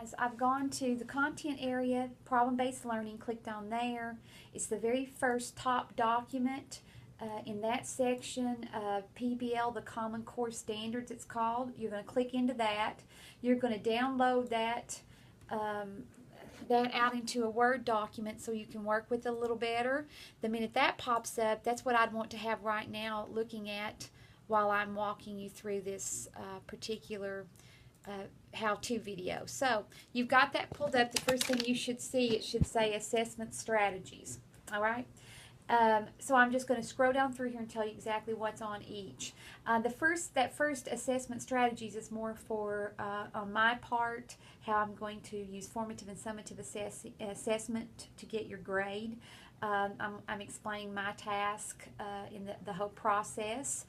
Guys, I've gone to the content area, problem-based learning, clicked on there. It's the very first top document in that section, PBL, the Common Core Standards it's called. You're going to click into that. You're going to download that out into a Word document so you can work with it a little better. The minute that pops up, that's what I'd want to have right now looking at while I'm walking you through this particular how-to video. So you've got that pulled up. The first thing you should see, it should say assessment strategies. All right. So I'm just going to scroll down through here and tell you exactly what's on each. That first assessment strategies is more for, on my part, how I'm going to use formative and summative assessment to get your grade. I'm explaining my task in the whole process.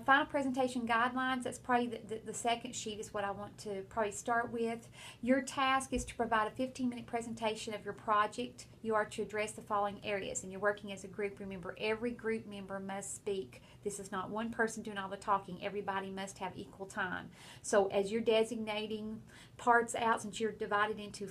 Final presentation guidelines, that's probably the second sheet is what I want to probably start with. Your task is to provide a 15-minute presentation of your project. You are to address the following areas, and you're working as a group. Remember, every group member must speak. This is not one person doing all the talking. Everybody must have equal time. So as you're designating parts out, since you're divided into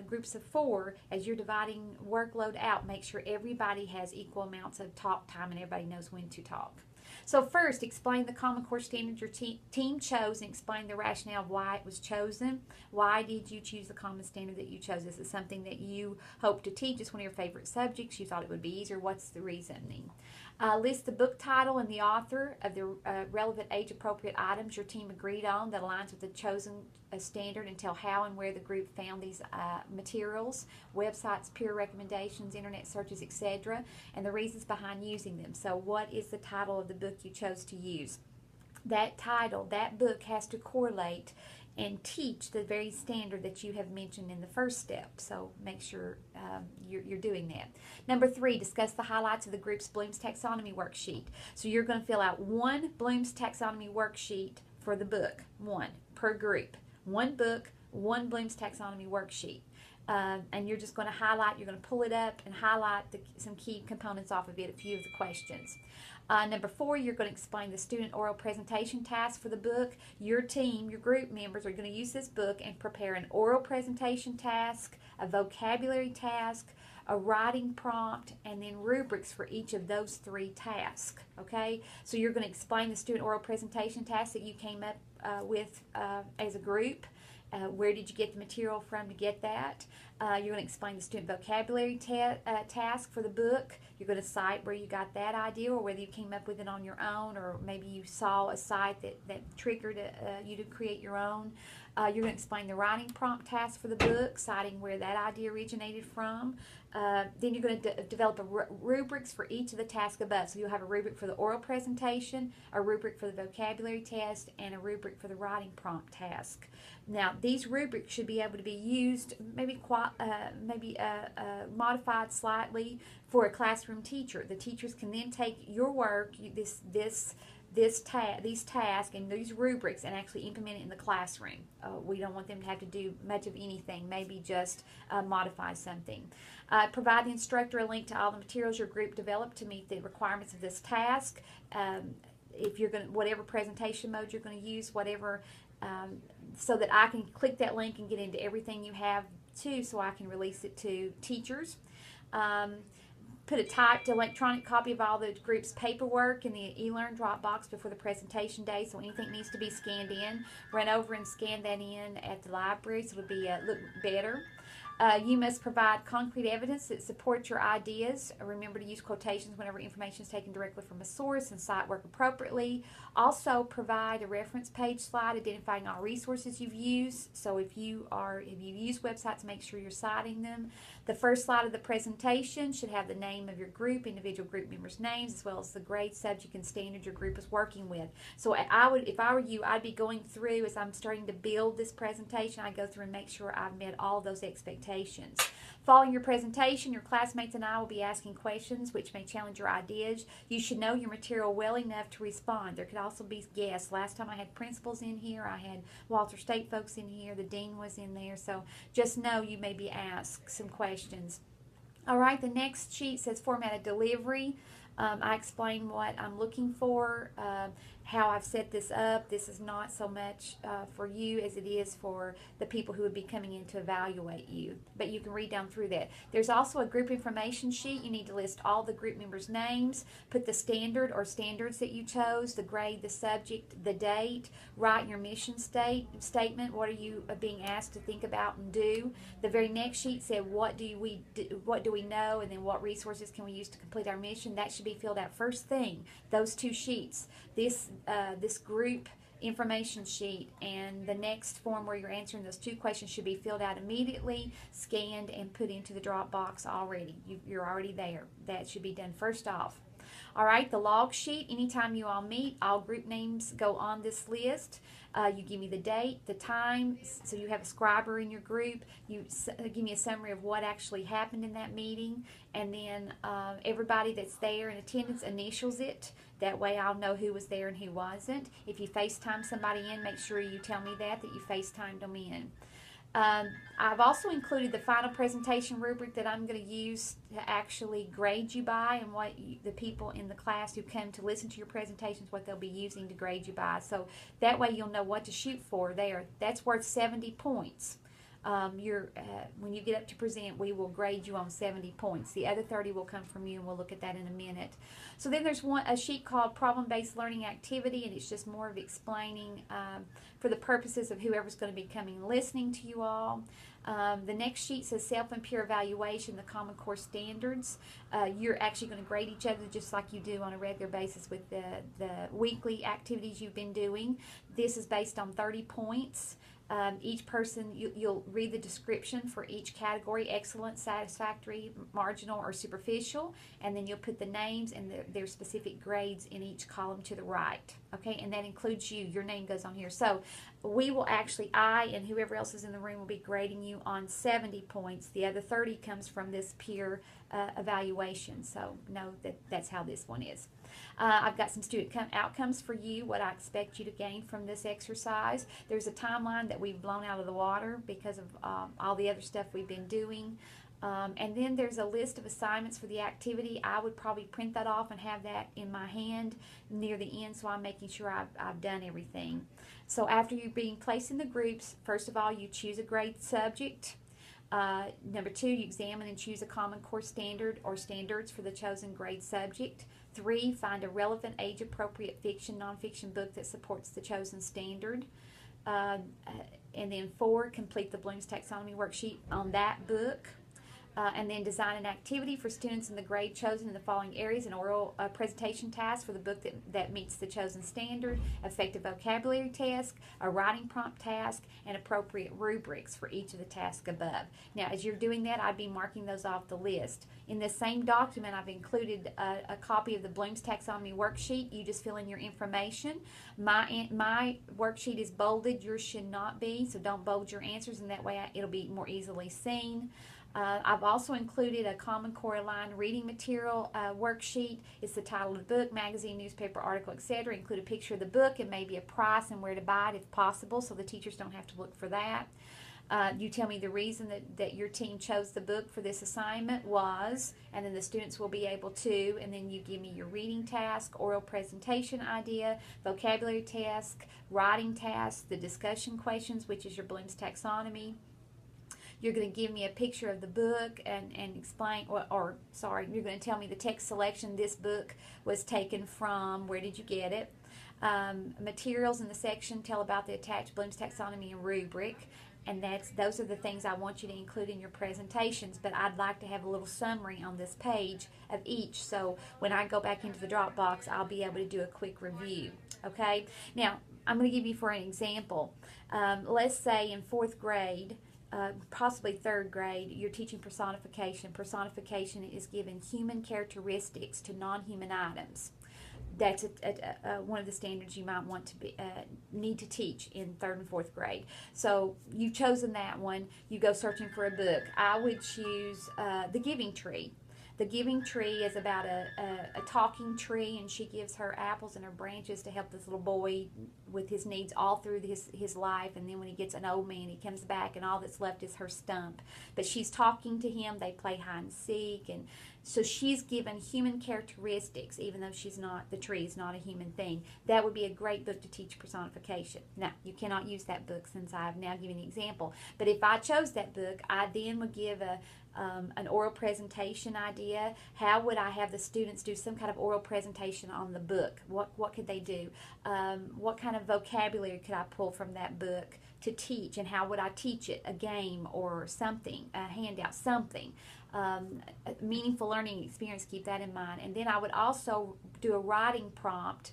groups of four, as you're dividing workload out, make sure everybody has equal amounts of talk time and everybody knows when to talk. So first, explain the Common Core standard your team chose and explain the rationale of why it was chosen. Why did you choose the common standard that you chose? Is it something that you hope to teach? It's one of your favorite subjects. You thought it would be easier. What's the reasoning? List the book title and the author of the relevant age-appropriate items your team agreed on that aligns with the chosen standard, and tell how and where the group found these materials, websites, peer recommendations, internet searches, etc., and the reasons behind using them. So what is the title of the book you chose to use? That title, that book has to correlate and teach the very standard that you have mentioned in the first step. So make sure you're doing that. Number 3, discuss the highlights of the group's Bloom's Taxonomy worksheet. So you're going to fill out one Bloom's Taxonomy worksheet for the book, one per group. One book, one Bloom's Taxonomy worksheet. And you're just going to highlight, you're going to pull it up and highlight some key components off of it, a few of the questions. Number 4, you're going to explain the student oral presentation task for the book. Your team, your group members are going to use this book and prepare an oral presentation task, a vocabulary task, a writing prompt, and then rubrics for each of those 3 tasks. Okay, so you're going to explain the student oral presentation task that you came up with as a group. Where did you get the material from to get that? You're going to explain the student vocabulary task for the book. You're going to cite where you got that idea, or whether you came up with it on your own, or maybe you saw a site that triggered you to create your own. You're going to explain the writing prompt task for the book, citing where that idea originated from. Then you're going to develop rubrics for each of the tasks above. So you'll have a rubric for the oral presentation, a rubric for the vocabulary test, and a rubric for the writing prompt task. Now, these rubrics should be able to be used, maybe modified slightly for a classroom teacher. The teachers can then take your work, these tasks and these rubrics, and actually implement it in the classroom. We don't want them to have to do much of anything, maybe just modify something. Provide the instructor a link to all the materials your group developed to meet the requirements of this task. If you're going to, whatever presentation mode you're going to use, whatever, so that I can click that link and get into everything you have too, so I can release it to teachers. Put a typed electronic copy of all the group's paperwork in the eLearn Dropbox before the presentation day, so anything needs to be scanned in. Run over and scan that in at the library so it'll be look better. You must provide concrete evidence that supports your ideas. Remember to use quotations whenever information is taken directly from a source, and cite work appropriately. Also provide a reference page slide identifying all resources you've used. So if you use websites, make sure you're citing them. The first slide of the presentation should have the name of your group, individual group members' names, as well as the grade, subject, and standard your group is working with. So if I were you, I'd be going through, as I'm starting to build this presentation, I'd go through and make sure I've met all of those expectations. Following your presentation, your classmates and I will be asking questions which may challenge your ideas. You should know your material well enough to respond. There could also be guests. Last time I had principals in here, I had Walter State folks in here, the dean was in there, so just know you may be asked some questions. All right, the next sheet says formatted delivery. I explain what I'm looking for. how I've set this up. This is not so much for you as it is for the people who would be coming in to evaluate you. But you can read down through that. There's also a group information sheet. You need to list all the group members' names, put the standard or standards that you chose, the grade, the subject, the date, write your mission statement. What are you being asked to think about and do? The very next sheet said, what do we know, and then what resources can we use to complete our mission? That should be filled out first thing. Those two sheets. This group information sheet and the next form where you're answering those two questions should be filled out immediately, scanned, and put into the Dropbox already. You're already there. That should be done first off. All right, the log sheet, anytime you all meet, all group names go on this list. You give me the date, the time, so you have a scriber in your group. You give me a summary of what actually happened in that meeting, and then everybody that's there in attendance initials it. That way I'll know who was there and who wasn't. If you FaceTime somebody in, make sure you tell me that you FaceTimed them in. I've also included the final presentation rubric that I'm going to use to actually grade you by, and what the people in the class who come to listen to your presentations, what they'll be using to grade you by. So that way you'll know what to shoot for there. That's worth 70 points. When you get up to present, we will grade you on 70 points. The other 30 will come from you, and we'll look at that in a minute. So then there's a sheet called problem-based learning activity, and it's just more of explaining for the purposes of whoever's going to be coming and listening to you all. The next sheet says self and peer evaluation, the Common Core standards. You're actually going to grade each other just like you do on a regular basis with the weekly activities you've been doing. This is based on 30 points. Each person, you'll read the description for each category: excellent, satisfactory, marginal, or superficial, and then you'll put the names and their specific grades in each column to the right. Okay, and that includes you. Your name goes on here. So we will actually, I and whoever else is in the room will be grading you on 70 points. The other 30 comes from this peer evaluation. So know that that's how this one is. I've got some student outcomes for you, what I expect you to gain from this exercise. There's a timeline that we've blown out of the water because of all the other stuff we've been doing. And then there's a list of assignments for the activity. I would probably print that off and have that in my hand near the end, so I'm making sure I've done everything. So after you're being placed in the groups, first of all, you choose a grade subject. Number 2, you examine and choose a Common Core standard or standards for the chosen grade subject. 3, find a relevant age-appropriate fiction, nonfiction book that supports the chosen standard. And then 4, complete the Bloom's Taxonomy worksheet on that book. And then design an activity for students in the grade chosen in the following areas: an oral presentation task for the book that meets the chosen standard, effective vocabulary task, a writing prompt task, and appropriate rubrics for each of the tasks above. Now, as you're doing that, I'd be marking those off the list. In this same document, I've included a copy of the Bloom's Taxonomy worksheet. You just fill in your information. My worksheet is bolded. Yours should not be, so don't bold your answers, and that way it'll be more easily seen. I've also included a Common Core aligned reading material worksheet. It's the title of the book, magazine, newspaper, article, etc. Include a picture of the book and maybe a price and where to buy it if possible, so the teachers don't have to look for that. You tell me the reason that your team chose the book for this assignment was, and then the students will be able to, and then you give me your reading task, oral presentation idea, vocabulary task, writing task, the discussion questions, which is your Bloom's Taxonomy. You're going to give me a picture of the book and explain, you're going to tell me the text selection this book was taken from, where did you get it. Materials in the section tell about the attached Bloom's Taxonomy and rubric, and those are the things I want you to include in your presentations, but I'd like to have a little summary on this page of each, so when I go back into the Dropbox, I'll be able to do a quick review. Okay? Now, I'm going to give you for an example. Let's say in 4th grade, possibly 3rd grade, you're teaching personification. Personification is given human characteristics to non-human items. That's one of the standards you might want to need to teach in 3rd and 4th grade. So you've chosen that one. You go searching for a book. I would choose The Giving Tree. The Giving Tree is about a talking tree, and she gives her apples and her branches to help this little boy with his needs all through his life, and then when he gets an old man, he comes back and all that's left is her stump. But she's talking to him. They play hide and seek, and So she's given human characteristics, even though she's not, the tree is not a human thing. That would be a great book to teach personification. Now, you cannot use that book since I have now given the example. But if I chose that book, I then would give an oral presentation idea. How would I have the students do some kind of oral presentation on the book? What could they do? What kind of vocabulary could I pull from that book to teach, and how would I teach it? A game or something, a handout, something. A meaningful learning experience, keep that in mind. And then I would also do a writing prompt,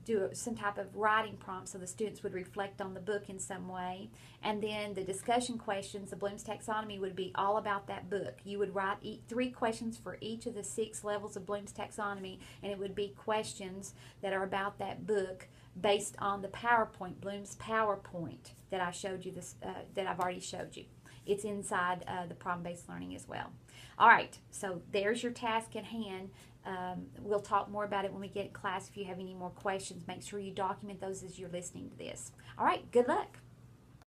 do some type of writing prompt so the students would reflect on the book in some way. And then the discussion questions, the Bloom's Taxonomy, would be all about that book. You would write 3 questions for each of the 6 levels of Bloom's Taxonomy, and it would be questions that are about that book based on the PowerPoint, Bloom's PowerPoint that I showed you this, that I've already showed you. It's inside the problem-based learning as well. All right, so there's your task at hand. We'll talk more about it when we get in class. If you have any more questions, make sure you document those as you're listening to this. All right, good luck.